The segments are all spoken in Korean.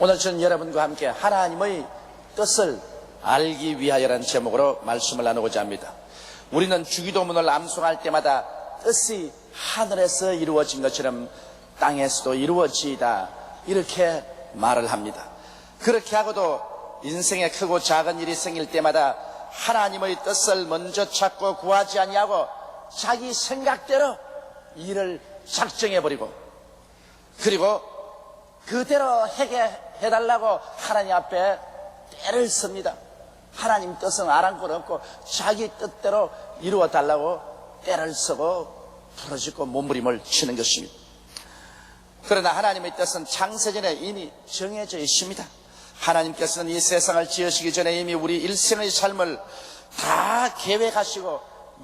오늘 저는 여러분과 함께 하나님의 뜻을 알기 위하여라는 제목으로 말씀을 나누고자 합니다. 우리는 주기도문을 암송할 때마다 뜻이 하늘에서 이루어진 것처럼 땅에서도 이루어지이다 이렇게 말을 합니다. 그렇게 하고도 인생에 크고 작은 일이 생길 때마다 하나님의 뜻을 먼저 찾고 구하지 아니하고 자기 생각대로 일을 작정해버리고 그리고 그대로 해달라고 하나님 앞에 때를 씁니다. 하나님 뜻은 아랑곳 없고 자기 뜻대로 이루어달라고 때를 쓰고 부러지고 몸부림을 치는 것입니다. 그러나 하나님의 뜻은 창세전에 이미 정해져 있습니다. 하나님께서는 이 세상을 지으시기 전에 이미 우리 일생의 삶을 다 계획하시고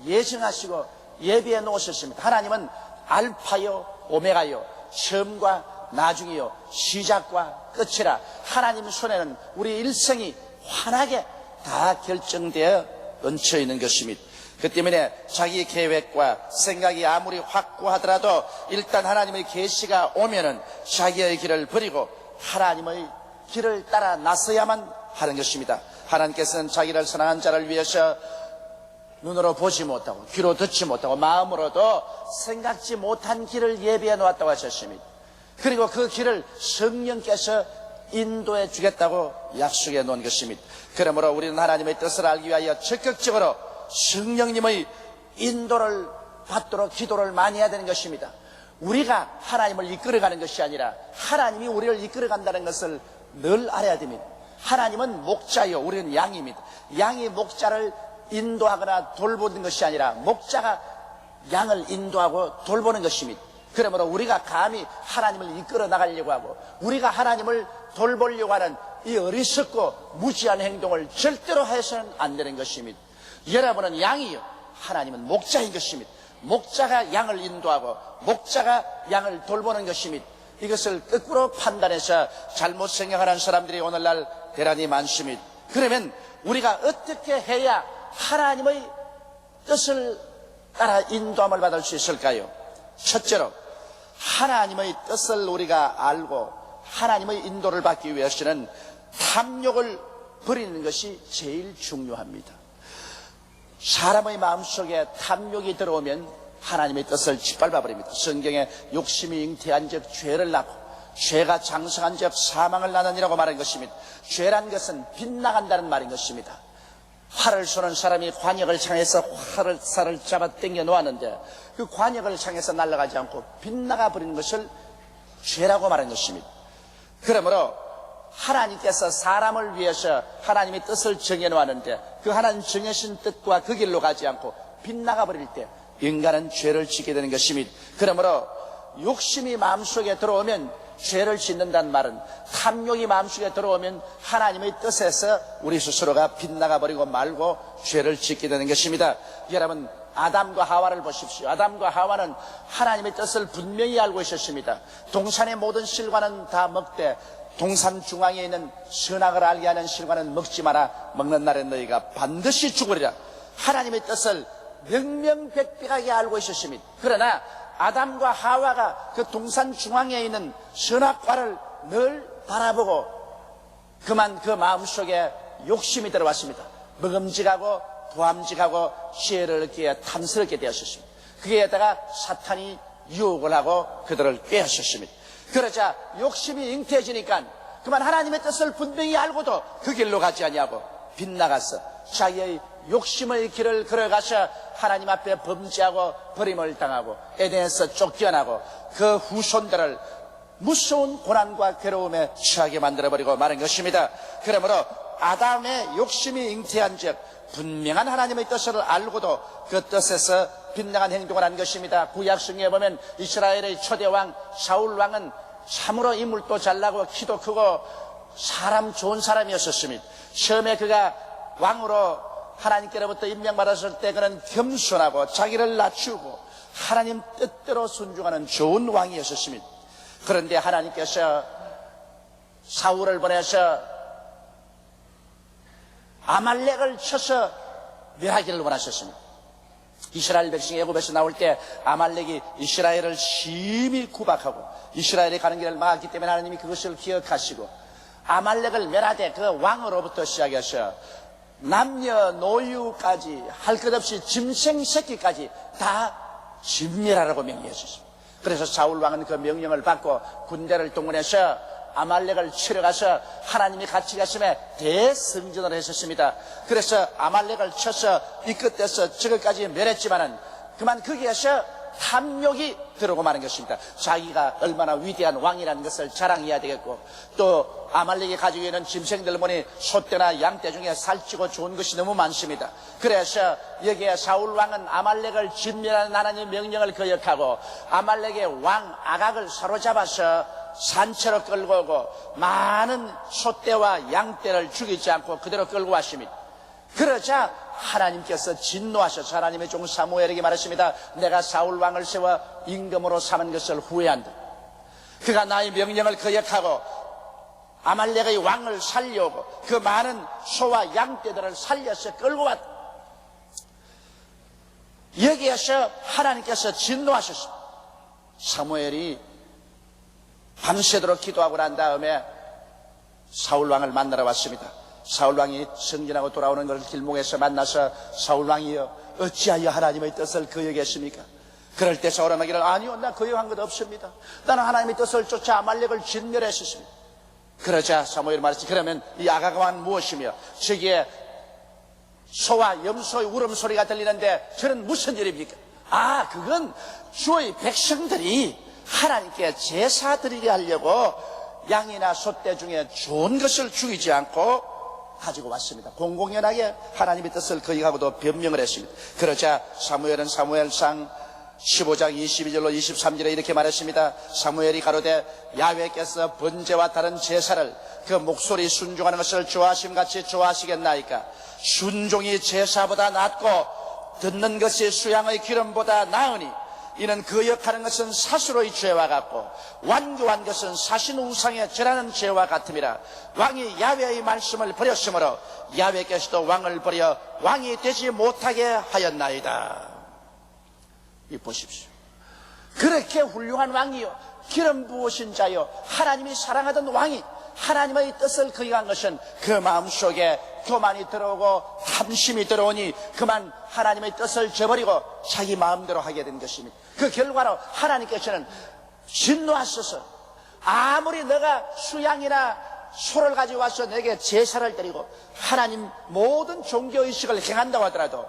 예정하시고 예비해 놓으셨습니다. 하나님은 알파요 오메가요 처음과 나중이요 시작과 끝이라 하나님 손에는 우리 일생이 환하게 다 결정되어 얹혀 있는 것입니다. 그 때문에 자기 계획과 생각이 아무리 확고하더라도 일단 하나님의 계시가 오면은 자기의 길을 버리고 하나님의 길을 따라 나서야만 하는 것입니다. 하나님께서는 자기를 사랑한 자를 위해서 눈으로 보지 못하고 귀로 듣지 못하고 마음으로도 생각지 못한 길을 예비해 놓았다고 하셨습니다. 그리고 그 길을 성령께서 인도해 주겠다고 약속해 놓은 것입니다. 그러므로 우리는 하나님의 뜻을 알기 위하여 적극적으로 성령님의 인도를 받도록 기도를 많이 해야 되는 것입니다. 우리가 하나님을 이끌어가는 것이 아니라 하나님이 우리를 이끌어간다는 것을 늘 알아야 됩니다. 하나님은 목자요 우리는 양입니다. 양이 목자를 인도하거나 돌보는 것이 아니라 목자가 양을 인도하고 돌보는 것입니다. 그러므로 우리가 감히 하나님을 이끌어 나가려고 하고 우리가 하나님을 돌보려고 하는 이 어리석고 무지한 행동을 절대로 해서는 안 되는 것입니다. 여러분은 양이요 하나님은 목자인 것입니다. 목자가 양을 인도하고 목자가 양을 돌보는 것입니다. 이것을 거꾸로 판단해서 잘못 생각하는 사람들이 오늘날 대단히 많습니다. 그러면 우리가 어떻게 해야 하나님의 뜻을 따라 인도함을 받을 수 있을까요? 첫째로 하나님의 뜻을 우리가 알고 하나님의 인도를 받기 위해서는 탐욕을 버리는 것이 제일 중요합니다. 사람의 마음속에 탐욕이 들어오면 하나님의 뜻을 짓밟아버립니다. 성경에 욕심이 잉태한 즉 죄를 낳고 죄가 장성한 즉 사망을 낳느니라고 말한 것입니다. 죄란 것은 빗나간다는 말인 것입니다. 활을 쏘는 사람이 관역을 향해서 활을 잡아 당겨 놓았는데 그 관역을 향해서 날아가지 않고 빗나가 버리는 것을 죄라고 말한 것입니다. 그러므로 하나님께서 사람을 위해서 하나님의 뜻을 정해 놓았는데 그 하나님 정해진 뜻과 그 길로 가지 않고 빗나가 버릴 때 인간은 죄를 짓게 되는 것입니다. 그러므로 욕심이 마음속에 들어오면 죄를 짓는다는 말은 탐욕이 마음속에 들어오면 하나님의 뜻에서 우리 스스로가 빗나가 버리고 말고 죄를 짓게 되는 것입니다. 여러분 아담과 하와를 보십시오. 아담과 하와는 하나님의 뜻을 분명히 알고 있었습니다. 동산의 모든 실과는 다 먹되 동산 중앙에 있는 선악을 알게 하는 실과는 먹지 마라. 먹는 날에 너희가 반드시 죽으리라. 하나님의 뜻을 명명백백하게 알고 있었습니다. 그러나 아담과 하와가 그 동산 중앙에 있는 선악과를 늘 바라보고 그만 그 마음속에 욕심이 들어왔습니다. 먹음직하고 부함직하고 지혜를 얻기에 탐스럽게 되었습니다. 거기에다가 사탄이 유혹을 하고 그들을 빼앗았습니다. 그러자 욕심이 잉태해지니까 그만 하나님의 뜻을 분명히 알고도 그 길로 가지 아니하고 빗나가서 자기의 욕심의 길을 걸어가서 하나님 앞에 범죄하고 버림을 당하고 에덴에서 쫓겨나고 그 후손들을 무서운 고난과 괴로움에 처하게 만들어버리고 마는 것입니다. 그러므로 아담의 욕심이 잉태한 즉 분명한 하나님의 뜻을 알고도 그 뜻에서 빗나간 행동을 한 것입니다. 구약성경에 보면 이스라엘의 초대왕 사울왕은 참으로 인물도 잘나고 키도 크고 사람 좋은 사람이었습니다. 처음에 그가 왕으로 하나님께로부터 임명받았을 때 그는 겸손하고 자기를 낮추고 하나님 뜻대로 순종하는 좋은 왕이었습니다. 그런데 하나님께서 사울을 보내서 아말렉을 쳐서 멸하기를 원하셨습니다. 이스라엘 백성이 애굽에서 나올 때 아말렉이 이스라엘을 심히 구박하고 이스라엘이 가는 길을 막았기 때문에 하나님이 그것을 기억하시고 아말렉을 멸하되 그 왕으로부터 시작해서 남녀노유까지 할 것 없이 짐승 새끼까지 다 진멸하라고 명령해 주십니다. 그래서 사울 왕은 그 명령을 받고 군대를 동원해서 아말렉을 치러 가서 하나님이 같이 가심에 대승전을 했었습니다. 그래서 아말렉을 쳐서 이 끝에서 저것까지 멸했지만은 그만 거기에서 탐욕이 들어오고 마는 것입니다. 자기가 얼마나 위대한 왕이라는 것을 자랑해야 되겠고, 또 아말렉이 가지고 있는 짐승들 보니 소떼나 양떼 중에 살찌고 좋은 것이 너무 많습니다. 그래서 여기에 사울 왕은 아말렉을 진멸하는 하나님의 명령을 거역하고 아말렉의 왕 아각을 사로잡아서 산채로 끌고 오고 많은 소떼와 양떼를 죽이지 않고 그대로 끌고 왔습니다. 그러자 하나님께서 진노하셔서 하나님의 종 사무엘에게 말했습니다. 내가 사울 왕을 세워 임금으로 삼은 것을 후회한다. 그가 나의 명령을 거역하고 아말렉의 왕을 살려오고 그 많은 소와 양떼들을 살려서 끌고 왔다. 여기에서 하나님께서 진노하셨습니다. 사무엘이 밤새도록 기도하고 난 다음에 사울 왕을 만나러 왔습니다. 사울 왕이 승진하고 돌아오는 것을 길목에서 만나서 사울 왕이여 어찌하여 하나님의 뜻을 거역했습니까? 그럴 때 사울 왕이 아니요, 나 거역한 것 없습니다. 나는 하나님의 뜻을 쫓아 아말렉을 진멸했습니다. 그러자 사무엘이 말했지, 그러면 이 아각 왕은 무엇이며 저기에 소와 염소의 울음소리가 들리는데 저는 무슨 일입니까? 아, 그건 주의 백성들이 하나님께 제사 드리게 하려고 양이나 소떼 중에 좋은 것을 죽이지 않고 가지고 왔습니다. 공공연하게 하나님의 뜻을 거역하고도 변명을 했습니다. 그러자 사무엘은 사무엘상 15장 22절로 23절에 이렇게 말했습니다. 사무엘이 가로되 야훼께서 번제와 다른 제사를 그 목소리 순종하는 것을 좋아하심같이 좋아하시겠나이까? 순종이 제사보다 낫고 듣는 것이 수양의 기름보다 나으니 이는 거역하는 것은 사수로의 죄와 같고 완교한 것은 사신 우상에 절하는 죄와 같음이라. 왕이 야훼의 말씀을 버렸으므로 야훼께서도 왕을 버려 왕이 되지 못하게 하였나이다. 이 보십시오. 그렇게 훌륭한 왕이요, 기름 부으신 자요, 하나님이 사랑하던 왕이 하나님의 뜻을 거역한 것은 그 마음속에 교만이 들어오고 탐심이 들어오니 그만 하나님의 뜻을 저버리고 자기 마음대로 하게 된 것입니다. 그 결과로 하나님께서는 진노하셔서 아무리 너가 수양이나 소를 가지고 와서 내게 제사를 드리고 하나님 모든 종교의식을 행한다고 하더라도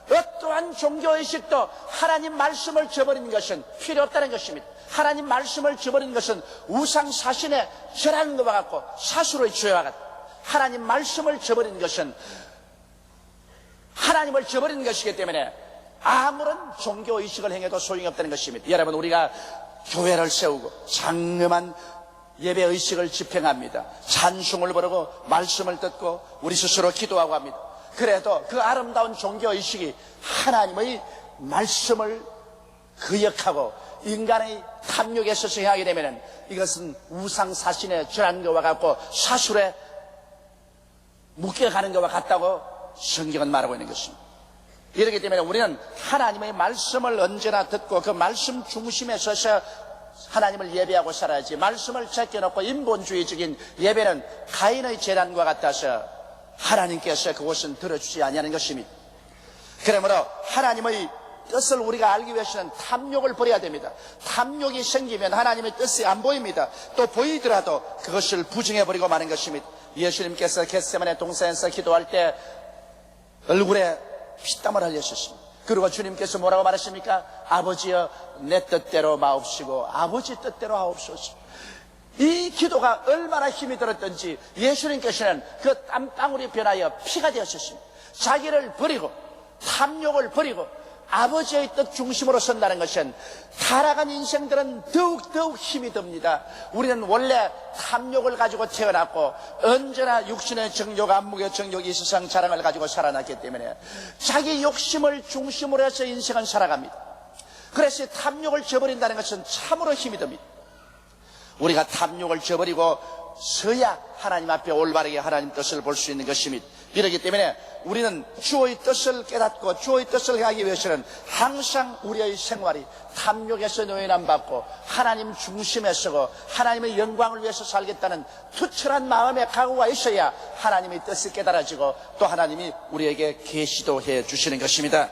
어떠한 종교의식도 하나님 말씀을 저버리는 것은 필요 없다는 것입니다. 하나님 말씀을 저버리는 것은 우상사신에 절하는 것과 같고 사수로의 죄와 같다. 하나님 말씀을 저버리는 것은 하나님을 저버리는 것이기 때문에 아무런 종교의식을 행해도 소용이 없다는 것입니다. 여러분, 우리가 교회를 세우고 장엄한 예배의식을 집행합니다. 찬송을 부르고 말씀을 듣고 우리 스스로 기도하고 합니다. 그래도 그 아름다운 종교의식이 하나님의 말씀을 거역하고 인간의 탐욕에 있어서 행하게 되면 이것은 우상사신에 절한 것과 같고 사술에 묶여가는 것과 같다고 성경은 말하고 있는 것입니다. 이렇기 때문에 우리는 하나님의 말씀을 언제나 듣고 그 말씀 중심에 서서 하나님을 예배하고 살아야지, 말씀을 제껴놓고 인본주의적인 예배는 가인의 재난과 같아서 하나님께서 그것은 들어주지 아니하는 것입니다. 그러므로 하나님의 뜻을 우리가 알기 위해서는 탐욕을 버려야 됩니다. 탐욕이 생기면 하나님의 뜻이 안 보입니다. 또 보이더라도 그것을 부정해버리고 마는 것입니다. 예수님께서 겟세마네 동산에서 기도할 때 얼굴에 피땀을 흘리셨습니다. 그리고 주님께서 뭐라고 말하십니까? 아버지여, 내 뜻대로 마옵시고 아버지 뜻대로 하옵소서. 이 기도가 얼마나 힘이 들었던지 예수님께서는 그 땀방울이 변하여 피가 되었습니다. 자기를 버리고 탐욕을 버리고 아버지의 뜻 중심으로 선다는 것은 타락한 인생들은 더욱 힘이 듭니다. 우리는 원래 탐욕을 가지고 태어났고 언제나 육신의 정욕, 안목의 정욕, 이 세상 자랑을 가지고 살아났기 때문에 자기 욕심을 중심으로 해서 인생은 살아갑니다. 그래서 탐욕을 저버린다는 것은 참으로 힘이 듭니다. 우리가 탐욕을 저버리고 서야 하나님 앞에 올바르게 하나님 뜻을 볼 수 있는 것입니다. 이렇기 때문에 우리는 주의 뜻을 깨닫고 주의 뜻을 행하기 위해서는 항상 우리의 생활이 탐욕에서 노예남 받고 하나님 중심에 서고 하나님의 영광을 위해서 살겠다는 투철한 마음의 각오가 있어야 하나님의 뜻이 깨달아지고 또 하나님이 우리에게 계시도 해 주시는 것입니다.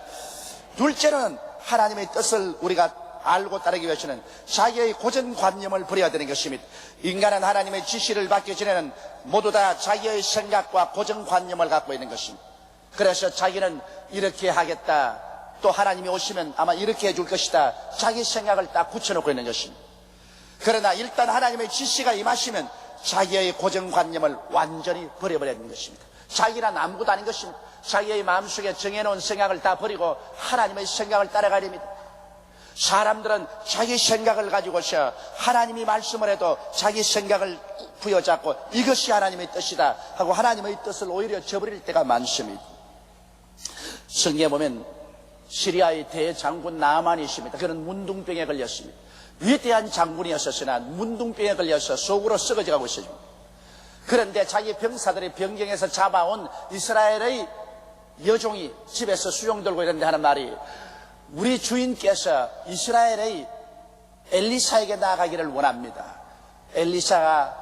둘째는 하나님의 뜻을 우리가 알고 따르기 위해서는 자기의 고정관념을 버려야 되는 것입니다. 인간은 하나님의 지시를 받기 전에는 모두 다 자기의 생각과 고정관념을 갖고 있는 것입니다. 그래서 자기는 이렇게 하겠다, 또 하나님이 오시면 아마 이렇게 해줄 것이다, 자기 생각을 딱 굳혀놓고 있는 것입니다. 그러나 일단 하나님의 지시가 임하시면 자기의 고정관념을 완전히 버려버려야 되는 것입니다. 자기란 아무것도 아닌 것입니다. 자기의 마음속에 정해놓은 생각을 다 버리고 하나님의 생각을 따라가야 됩니다. 사람들은 자기 생각을 가지고서 하나님이 말씀을 해도 자기 생각을 부여잡고 이것이 하나님의 뜻이다 하고 하나님의 뜻을 오히려 저버릴 때가 많습니다. 성경에 보면 시리아의 대장군 나아만이 있습니다. 그는 문둥병에 걸렸습니다. 위대한 장군이었으나 문둥병에 걸려서 속으로 썩어져 가고 있습니다. 그런데 자기 병사들이 변경해서 잡아온 이스라엘의 여종이 집에서 수종 들고 있는데 하는 말이, 우리 주인께서 이스라엘의 엘리사에게 나아가기를 원합니다. 엘리사가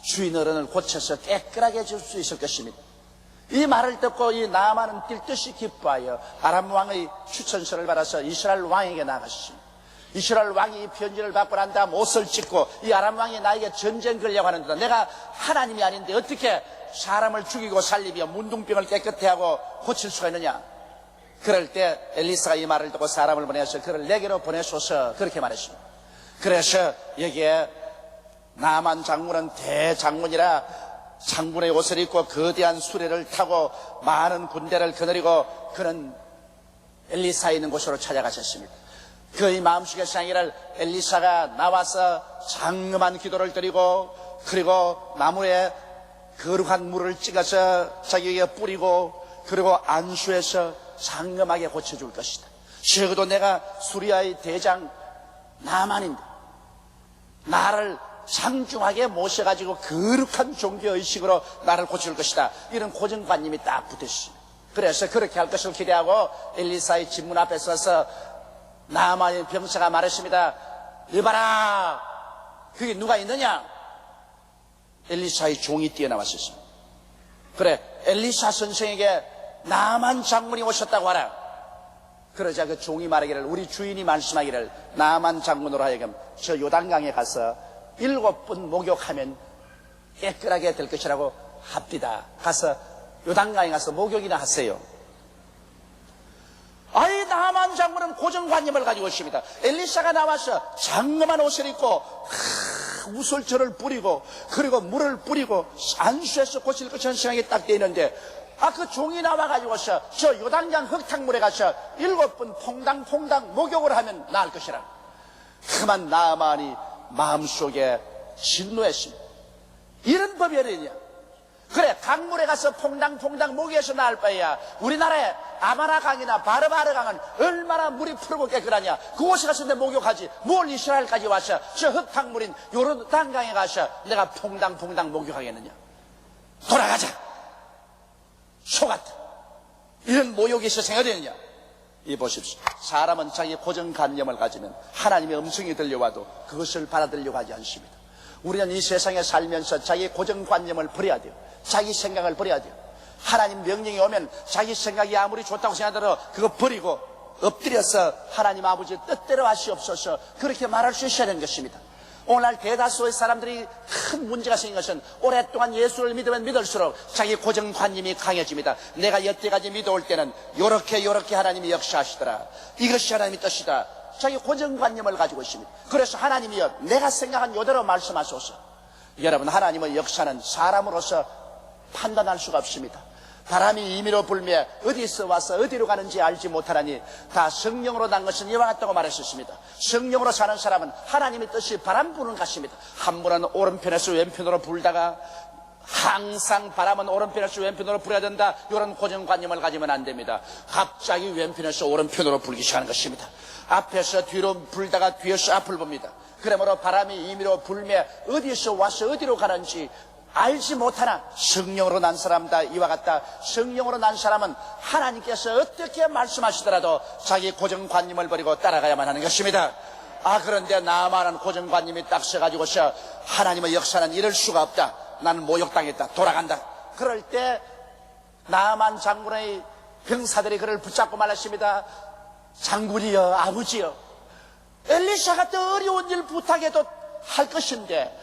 주인 어른을 고쳐서 깨끗하게 해줄 수 있을 것입니다. 이 말을 듣고 이 나아만은 뛸 듯이 기뻐하여 아람 왕의 추천서를 받아서 이스라엘 왕에게 나아갔습니다. 이스라엘 왕이 이 편지를 받고 난 다음 옷을 찢고, 이 아람 왕이 나에게 전쟁 걸려고 하는데 내가 하나님이 아닌데 어떻게 사람을 죽이고 살리며 문둥병을 깨끗해 하고 고칠 수가 있느냐. 그럴 때 엘리사가 이 말을 듣고 사람을 보내서 그를 내게로 보내소서 그렇게 말했습니다. 그래서 여기에 나아만 장군은 대장군이라 장군의 옷을 입고 거대한 수레를 타고 많은 군대를 거느리고 그는 엘리사 있는 곳으로 찾아가셨습니다. 그의 마음속에 생각이를 엘리사가 나와서 장엄한 기도를 드리고, 그리고 나무에 거룩한 물을 찍어서 자기에게 뿌리고, 그리고 안수해서 장엄하게 고쳐줄 것이다. 적어도 내가 수리아의 대장 나아만인데 나를 상중하게 모셔가지고 거룩한 종교의식으로 나를 고칠 것이다. 이런 고정관념이 딱 붙었어요. 그래서 그렇게 할 것을 기대하고 엘리사의 집문 앞에 서서 나아만의 병사가 말했습니다. 이봐라, 그게 누가 있느냐? 엘리사의 종이 뛰어나왔었습니다. 그래, 엘리사 선생에게 나아만 장군이 오셨다고 하라. 그러자 그 종이 말하기를, 우리 주인이 말씀하기를 나아만 장군으로 하여금 저 요단강에 가서 7번 목욕하면 깨끗하게 될 것이라고 합디다. 가서 요단강에 가서 목욕이나 하세요. 아이, 나아만 장군은 고정관념을 가지고 있습니다. 엘리사가 나와서 장엄한 옷을 입고 우설철을 뿌리고 그리고 물을 뿌리고 안수해서 고칠 것이라는 생각이 딱 되어 있는데, 그 종이 나와가지고서 저 요단강 흙탕물에 가서 7번 퐁당퐁당 목욕을 하면 나을 것이라. 그만 나아만이 마음속에 진노했습니다. 이런 법이 어디냐? 그래, 강물에 가서 퐁당퐁당 목욕해서 나을 바에야 우리나라의 아마나강이나 바르바르강은 얼마나 물이 푸르고 깨끗하냐. 그곳에 가서 내 목욕하지 뭘 이스라엘까지 와서 저 흙탕물인 요르단강에 가서 내가 퐁당퐁당 목욕하겠느냐. 돌아가자. 속았다. 이런 모욕이 있어 생각되느냐. 이 보십시오. 사람은 자기 고정관념을 가지면 하나님의 음성이 들려와도 그것을 받아들이려고 하지 않습니다. 우리는 이 세상에 살면서 자기 고정관념을 버려야 돼요. 자기 생각을 버려야 돼요. 하나님 명령이 오면 자기 생각이 아무리 좋다고 생각하더라도 그거 버리고 엎드려서 하나님 아버지 뜻대로 하시옵소서 그렇게 말할 수 있어야 되는 것입니다. 오늘날 대다수의 사람들이 큰 문제가 생긴 것은 오랫동안 예수를 믿으면 믿을수록 자기 고정관념이 강해집니다. 내가 여태까지 믿어올 때는 요렇게 하나님이 역사하시더라. 이것이 하나님의 뜻이다. 자기 고정관념을 가지고 있습니다. 그래서 하나님이여 내가 생각한 요대로 말씀하소서. 여러분, 하나님의 역사는 사람으로서 판단할 수가 없습니다. 바람이 임의로 불며 어디서 와서 어디로 가는지 알지 못하나니 다 성령으로 난 것은 이와 같다고 말했었습니다. 성령으로 사는 사람은 하나님의 뜻이 바람 부는 것입니다. 한 분은 오른편에서 왼편으로 불다가 항상 바람은 오른편에서 왼편으로 불어야 된다. 이런 고정관념을 가지면 안 됩니다. 갑자기 왼편에서 오른편으로 불기 시작하는 것입니다. 앞에서 뒤로 불다가 뒤에서 앞을 봅니다. 그러므로 바람이 임의로 불며 어디서 와서 어디로 가는지 알지 못하나 성령으로 난 사람다. 이와 같다. 성령으로 난 사람은 하나님께서 어떻게 말씀하시더라도 자기 고정관념을 버리고 따라가야만 하는 것입니다. 그런데 나만은 고정관념이 딱 서가지고서 하나님의 역사는 이럴 수가 없다. 나는 모욕당했다. 돌아간다. 그럴 때 나만 장군의 병사들이 그를 붙잡고 말했습니다. 장군이여, 아버지여, 엘리사가 더 어려운 일 부탁해도 할 것인데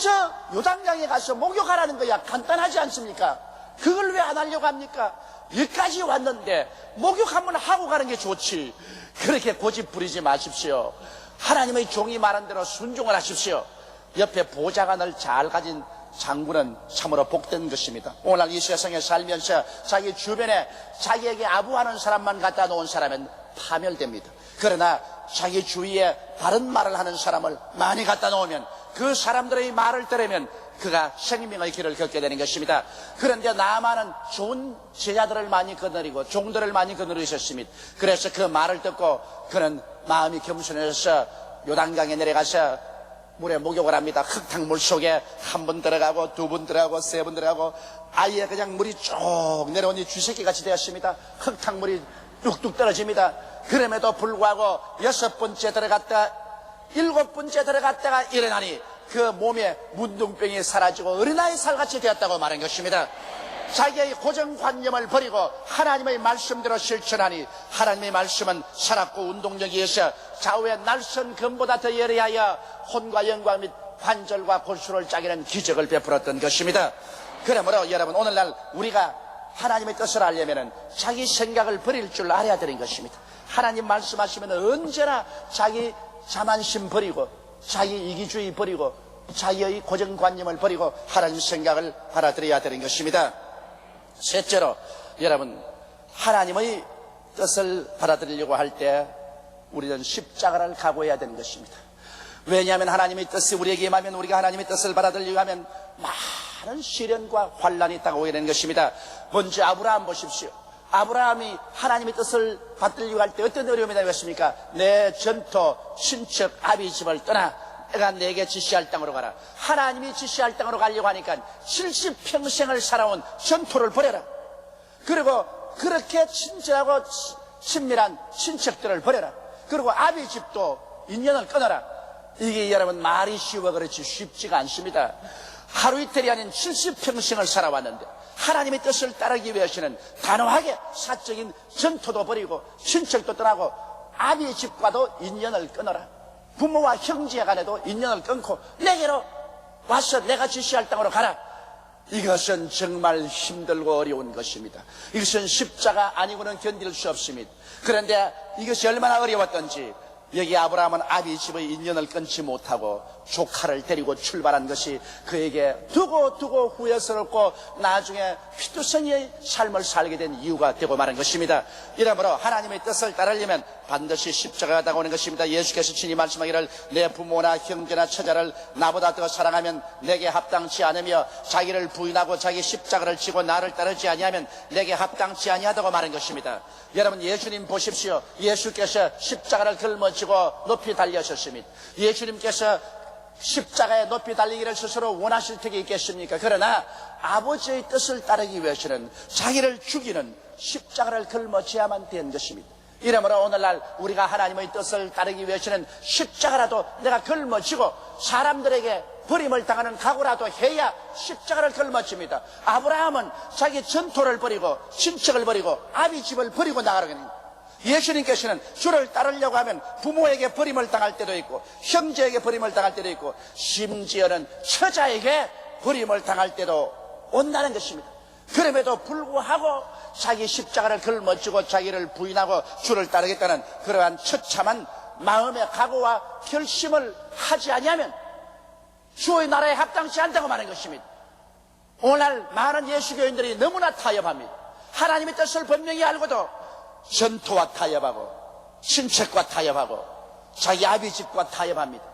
저 요단강에 가서 목욕하라는 거야. 간단하지 않습니까? 그걸 왜 안 하려고 합니까? 여기까지 왔는데 목욕 한번 하고 가는 게 좋지. 그렇게 고집 부리지 마십시오. 하나님의 종이 말한 대로 순종을 하십시오. 옆에 보좌관을 잘 가진 장군은 참으로 복된 것입니다. 오늘 이 세상에 살면서 자기 주변에 자기에게 아부하는 사람만 갖다 놓은 사람은 파멸됩니다. 그러나 자기 주위에 바른 말을 하는 사람을 많이 갖다 놓으면 그 사람들의 말을 들으면 그가 생명의 길을 걷게 되는 것입니다. 그런데 나만은 좋은 제자들을 많이 거느리고 종들을 많이 거느리셨습니다. 그래서 그 말을 듣고 그는 마음이 겸손해서 요단강에 내려가서 물에 목욕을 합니다. 흙탕물 속에 한 번 들어가고 두 번 들어가고 세 번 들어가고 아예 그냥 물이 쭉 내려오니 쥐새끼같이 되었습니다. 흙탕물이 뚝뚝 떨어집니다. 그럼에도 불구하고 6번째 들어갔다 7번째 들어갔다가 일어나니 그 몸에 문둥병이 사라지고 어린아이 살같이 되었다고 말한 것입니다. 자기의 고정관념을 버리고 하나님의 말씀대로 실천하니 하나님의 말씀은 살았고 운동력이 있어 좌우의 날선 금보다 더 예리하여 혼과 영광 및 관절과 골수를 짜기는 기적을 베풀었던 것입니다. 그러므로 여러분 오늘날 우리가 하나님의 뜻을 알려면 자기 생각을 버릴 줄 알아야 되는 것입니다. 하나님 말씀하시면 언제나 자기 자만심 버리고 자기 이기주의 버리고 자기의 고정관념을 버리고 하나님 생각을 받아들여야 되는 것입니다. 셋째로 여러분 하나님의 뜻을 받아들이려고 할 때 우리는 십자가를 각오해야 되는 것입니다. 왜냐하면 하나님의 뜻이 우리에게 임하면 우리가 하나님의 뜻을 받아들이려고 하면 많은 시련과 환난이 있다고 오게 되는 것입니다. 먼저 아브라함 보십시오. 아브라함이 하나님의 뜻을 받들려고 할 때 어떤 어려움이 나겠습니까? 내 전토 친척 아비 집을 떠나 내가 내게 지시할 땅으로 가라. 하나님이 지시할 땅으로 가려고 하니까 70평생을 살아온 전토를 버려라. 그리고 그렇게 친절하고 친밀한 친척들을 버려라. 그리고 아비 집도 인연을 끊어라. 이게 여러분 말이 쉬워 그렇지 쉽지가 않습니다. 하루 이틀이 아닌 70평생을 살아왔는데 하나님의 뜻을 따르기 위해서는 단호하게 사적인 전토도 버리고 친척도 떠나고 아비의 집과도 인연을 끊어라. 부모와 형제 간에도 인연을 끊고 내게로 와서 내가 지시할 땅으로 가라. 이것은 정말 힘들고 어려운 것입니다. 이것은 십자가 아니고는 견딜 수 없습니다. 그런데 이것이 얼마나 어려웠던지 여기 아브라함은 아비 집의 인연을 끊지 못하고 조카를 데리고 출발한 것이 그에게 두고 후회스럽고 나중에 피투성이의 삶을 살게 된 이유가 되고 마는 것입니다. 이러므로 하나님의 뜻을 따르려면 반드시 십자가가 다가오는 것입니다. 예수께서 친히 말씀하기를 내 부모나 형제나 처자를 나보다 더 사랑하면 내게 합당치 않으며 자기를 부인하고 자기 십자가를 지고 나를 따르지 아니하면 내게 합당치 아니하다고 말한 것입니다. 여러분 예수님 보십시오. 예수께서 십자가를 걸머지고 높이 달려셨습니다. 예수님께서 십자가에 높이 달리기를 스스로 원하실 적이 있겠습니까? 그러나 아버지의 뜻을 따르기 위해서는 자기를 죽이는 십자가를 걸머지야만 된 것입니다. 이러므로 오늘날 우리가 하나님의 뜻을 따르기 위해서는 십자가라도 내가 걸머지고 사람들에게 버림을 당하는 각오라도 해야 십자가를 걸머집니다. 아브라함은 자기 전토를 버리고 친척을 버리고 아비 집을 버리고 나가는 겁니다. 예수님께서는 주를 따르려고 하면 부모에게 버림을 당할 때도 있고 형제에게 버림을 당할 때도 있고 심지어는 처자에게 버림을 당할 때도 온다는 것입니다. 그럼에도 불구하고 자기 십자가를 걸머쥐고 자기를 부인하고 주를 따르겠다는 그러한 처참한 마음의 각오와 결심을 하지 아니하면 주의 나라에 합당치 않다고 말하는 것입니다. 오늘날 많은 예수교인들이 너무나 타협합니다. 하나님의 뜻을 분명히 알고도 전토와 타협하고 친척과 타협하고 자기 아비 집과 타협합니다.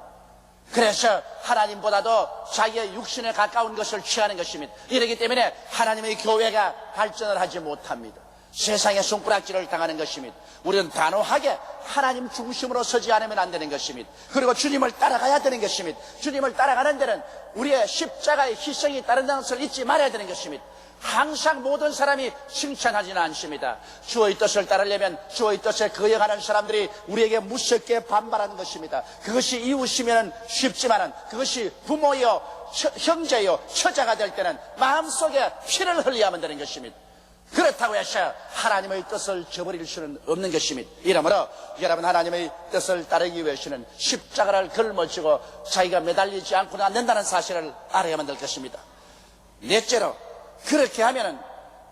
그래서 하나님보다도 자기의 육신에 가까운 것을 취하는 것입니다. 이렇기 때문에 하나님의 교회가 발전을 하지 못합니다. 세상의 손가락질을 당하는 것입니다. 우리는 단호하게 하나님 중심으로 서지 않으면 안 되는 것입니다. 그리고 주님을 따라가야 되는 것입니다. 주님을 따라가는 데는 우리의 십자가의 희생이 따른다는 것을 잊지 말아야 되는 것입니다. 항상 모든 사람이 칭찬하지는 않습니다. 주의 뜻을 따르려면 주의 뜻에 거역하는 사람들이 우리에게 무섭게 반발하는 것입니다. 그것이 이웃이면 쉽지만은 그것이 부모요, 형제요, 처자가 될 때는 마음속에 피를 흘려야만 되는 것입니다. 그렇다고 해서 하나님의 뜻을 저버릴 수는 없는 것입니다. 이러므로 여러분, 하나님의 뜻을 따르기 위해서는 십자가를 걸머쥐고 자기가 매달리지 않고는 안 된다는 사실을 알아야만 될 것입니다. 넷째로, 그렇게 하면은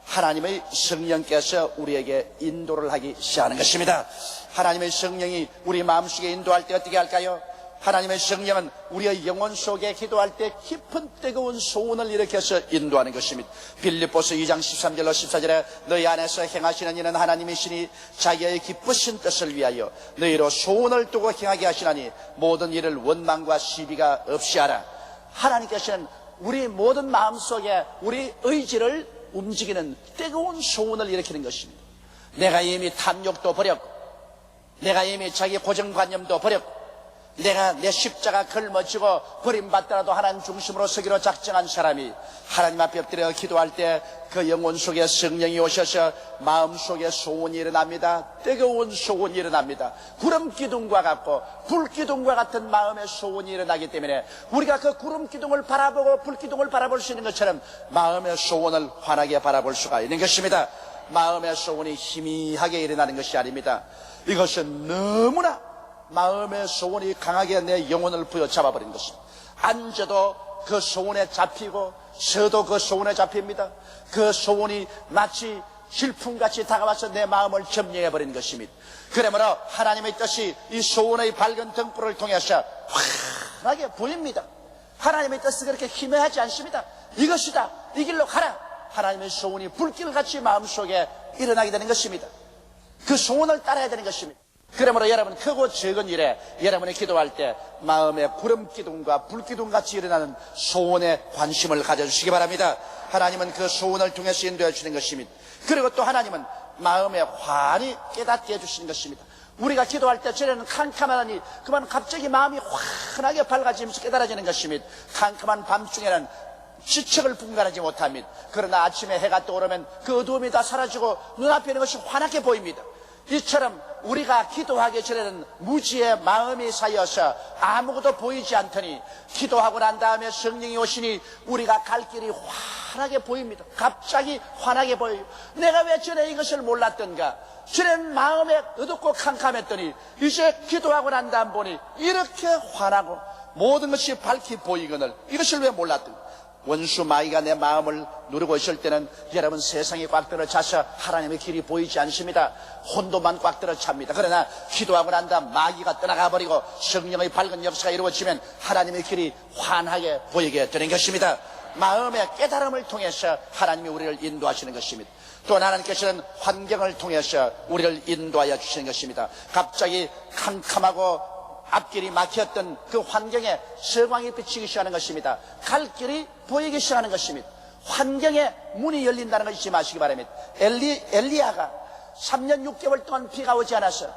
하나님의 성령께서 우리에게 인도를 하기 시작하는 것입니다. 하나님의 성령이 우리 마음속에 인도할 때 어떻게 할까요? 하나님의 성령은 우리의 영혼 속에 기도할 때 깊은 뜨거운 소원을 일으켜서 인도하는 것입니다. 빌립보서 2장 13절로 14절에 너희 안에서 행하시는 이는 하나님이시니 자기의 기쁘신 뜻을 위하여 너희로 소원을 두고 행하게 하시나니 모든 일을 원망과 시비가 없이 하라. 하나님께서는 우리 모든 마음속에 우리 의지를 움직이는 뜨거운 소원을 일으키는 것입니다. 내가 이미 탐욕도 버렸고, 내가 이미 자기 고정관념도 버렸고, 내가 내 십자가 걸머쥐고 버림받더라도 하나님 중심으로 서기로 작정한 사람이 하나님 앞에 엎드려 기도할 때 그 영혼 속에 성령이 오셔서 마음속에 소원이 일어납니다. 뜨거운 소원이 일어납니다. 구름 기둥과 같고 불 기둥과 같은 마음의 소원이 일어나기 때문에 우리가 그 구름 기둥을 바라보고 불 기둥을 바라볼 수 있는 것처럼 마음의 소원을 환하게 바라볼 수가 있는 것입니다. 마음의 소원이 희미하게 일어나는 것이 아닙니다. 이것은 너무나 마음의 소원이 강하게 내 영혼을 부여잡아버린 것입니다. 앉아도 그 소원에 잡히고 서도 그 소원에 잡힙니다. 그 소원이 마치 질풍같이 다가와서 내 마음을 점령해버린 것입니다. 그러므로 하나님의 뜻이 이 소원의 밝은 등불을 통해서 환하게 보입니다. 하나님의 뜻은 그렇게 희미하지 않습니다. 이것이다, 이 길로 가라. 하나님의 소원이 불길같이 마음속에 일어나게 되는 것입니다. 그 소원을 따라야 되는 것입니다. 그러므로 여러분, 크고 적은 일에 여러분이 기도할 때 마음의 구름 기둥과 불 기둥같이 일어나는 소원에 관심을 가져주시기 바랍니다. 하나님은 그 소원을 통해서 인도해 주시는 것입니다. 그리고 또 하나님은 마음에 환히 깨닫게 해주시는 것입니다. 우리가 기도할 때 전에는 캄캄하니 그만 갑자기 마음이 환하게 밝아지면서 깨달아지는 것입니다. 캄캄한 밤중에는 지척을 분간하지 못합니다. 그러나 아침에 해가 떠오르면 그 어두움이 다 사라지고 눈앞에 있는 것이 환하게 보입니다. 이처럼 우리가 기도하기 전에는 무지의 마음이 쌓여서 아무것도 보이지 않더니 기도하고 난 다음에 성령이 오시니 우리가 갈 길이 환하게 보입니다. 갑자기 환하게 보여요. 내가 왜 전에 이것을 몰랐던가? 전에는 마음에 어둡고 캄캄했더니 이제 기도하고 난 다음 보니 이렇게 환하고 모든 것이 밝게 보이거늘 이것을 왜 몰랐던가? 원수 마귀가 내 마음을 누르고 있을 때는 여러분, 세상이 꽉 들어차서 하나님의 길이 보이지 않습니다. 혼돈만 꽉 들어찹니다. 그러나 기도하고 난 다음 마귀가 떠나가 버리고 성령의 밝은 역사가 이루어지면 하나님의 길이 환하게 보이게 되는 것입니다. 마음의 깨달음을 통해서 하나님이 우리를 인도하시는 것입니다. 또 하나님께서는 환경을 통해서 우리를 인도하여 주시는 것입니다. 갑자기 캄캄하고 앞길이 막혔던 그 환경에 서광이 비치기 시작하는 것입니다. 갈 길이 보이기 시작하는 것입니다. 환경에 문이 열린다는 걸 잊지 마시기 바랍니다. 엘리야가 3년 6개월 동안 비가 오지 않아서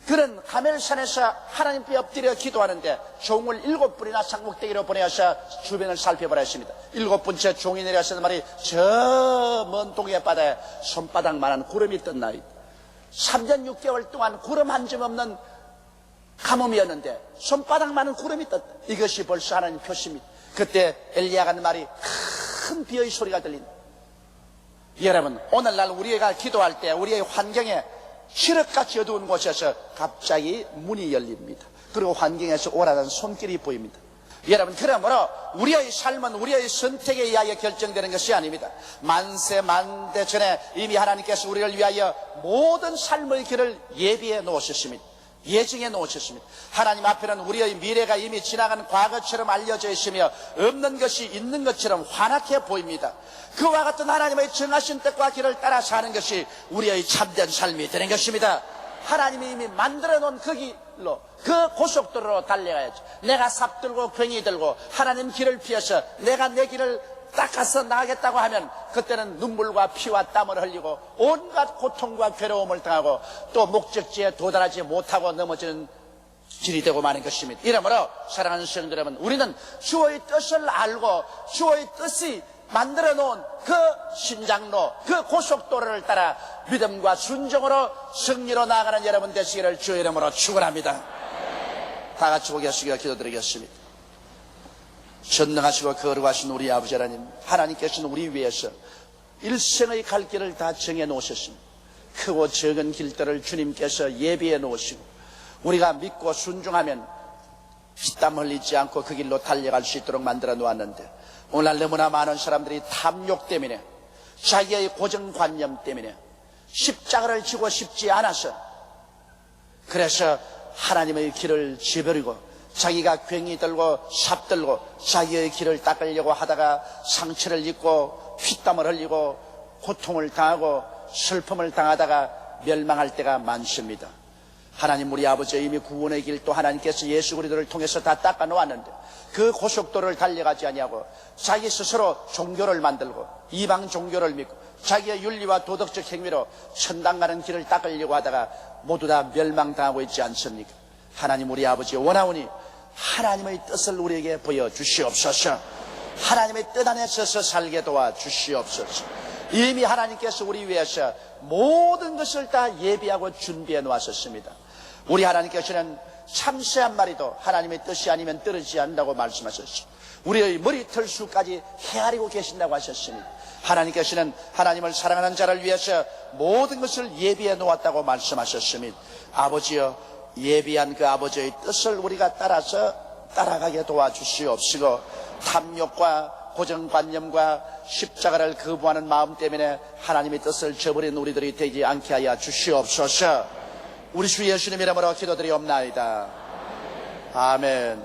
그는 가멜산에서 하나님께 엎드려 기도하는데 종을 7분이나 산꼭대기로 보내어서 주변을 살펴보라 했습니다. 7번째 종이 내려서 말이 저 먼 동해바다에 손바닥만한 구름이 떴나이다. 3년 6개월 동안 구름 한 점 없는 가뭄이었는데 손바닥만한 구름이 떴다. 이것이 벌써 하나님 표시입니다. 그때 엘리야가 하는 말이 큰 비의 소리가 들린다. 여러분, 오늘날 우리가 기도할 때 우리의 환경에 칠흑같이 어두운 곳에서 갑자기 문이 열립니다. 그리고 환경에서 오라는 손길이 보입니다. 여러분, 그러므로 우리의 삶은 우리의 선택에 의하여 결정되는 것이 아닙니다. 만세 만대 전에 이미 하나님께서 우리를 위하여 모든 삶의 길을 예비해 놓으셨습니다. 예정해 놓으셨습니다. 하나님 앞에는 우리의 미래가 이미 지나간 과거처럼 알려져 있으며 없는 것이 있는 것처럼 환하게 보입니다. 그와 같은 하나님의 정하신 뜻과 길을 따라 사는 것이 우리의 참된 삶이 되는 것입니다. 하나님이 이미 만들어 놓은 거기 길로, 그 고속도로로 달려가야죠. 내가 삽 들고 괭이 들고 하나님 길을 피해서 내가 내 길을 닦아서 나가겠다고 하면 그때는 눈물과 피와 땀을 흘리고 온갖 고통과 괴로움을 당하고 또 목적지에 도달하지 못하고 넘어지는 길이 되고 마는 것입니다. 이러므로 사랑하는 성도 여러분, 우리는 주의 뜻을 알고 주의 뜻이 만들어 놓은 그 신장로, 그 고속도로를 따라 믿음과 순종으로 승리로 나아가는 여러분 되시기를 주의 이름으로 축원합니다. 다 같이 고개 숙여 기도드리겠습니다. 전능하시고 거룩하신 우리 아버지 하나님, 하나님께서는 우리 위해서 일생의 갈 길을 다 정해 놓으셨습니다. 크고 적은 길들을 주님께서 예비해 놓으시고 우리가 믿고 순종하면 피땀 흘리지 않고 그 길로 달려갈 수 있도록 만들어 놓았는데, 오늘날 너무나 많은 사람들이 탐욕 때문에, 자기의 고정관념 때문에 십자가를 지고 싶지 않아서, 그래서 하나님의 길을 저버리고 자기가 괭이 들고 삽 들고 자기의 길을 닦으려고 하다가 상처를 입고 피땀을 흘리고 고통을 당하고 슬픔을 당하다가 멸망할 때가 많습니다. 하나님, 우리 아버지, 이미 구원의 길 또 하나님께서 예수 그리스도를 통해서 다 닦아 놓았는데 그 고속도로를 달려가지 아니하고 자기 스스로 종교를 만들고 이방 종교를 믿고 자기의 윤리와 도덕적 행위로 천당 가는 길을 닦으려고 하다가 모두 다 멸망당하고 있지 않습니까? 하나님, 우리 아버지, 원하오니 하나님의 뜻을 우리에게 보여주시옵소서. 하나님의 뜻 안에 서서 살게 도와주시옵소서. 이미 하나님께서 우리 위해서 모든 것을 다 예비하고 준비해 놓았었습니다. 우리 하나님께서는 참새 한 마리도 하나님의 뜻이 아니면 떨어지지 않는다고 말씀하셨습니다. 우리의 머리털수까지 헤아리고 계신다고 하셨습니다. 하나님께서는 하나님을 사랑하는 자를 위해서 모든 것을 예비해 놓았다고 말씀하셨습니다. 아버지여, 예비한 그 아버지의 뜻을 우리가 따라가게 도와주시옵시고, 탐욕과 고정관념과 십자가를 거부하는 마음 때문에 하나님의 뜻을 저버린 우리들이 되지 않게 하여 주시옵소서. 우리 주 예수님 이름으로 기도드리옵나이다. 아멘.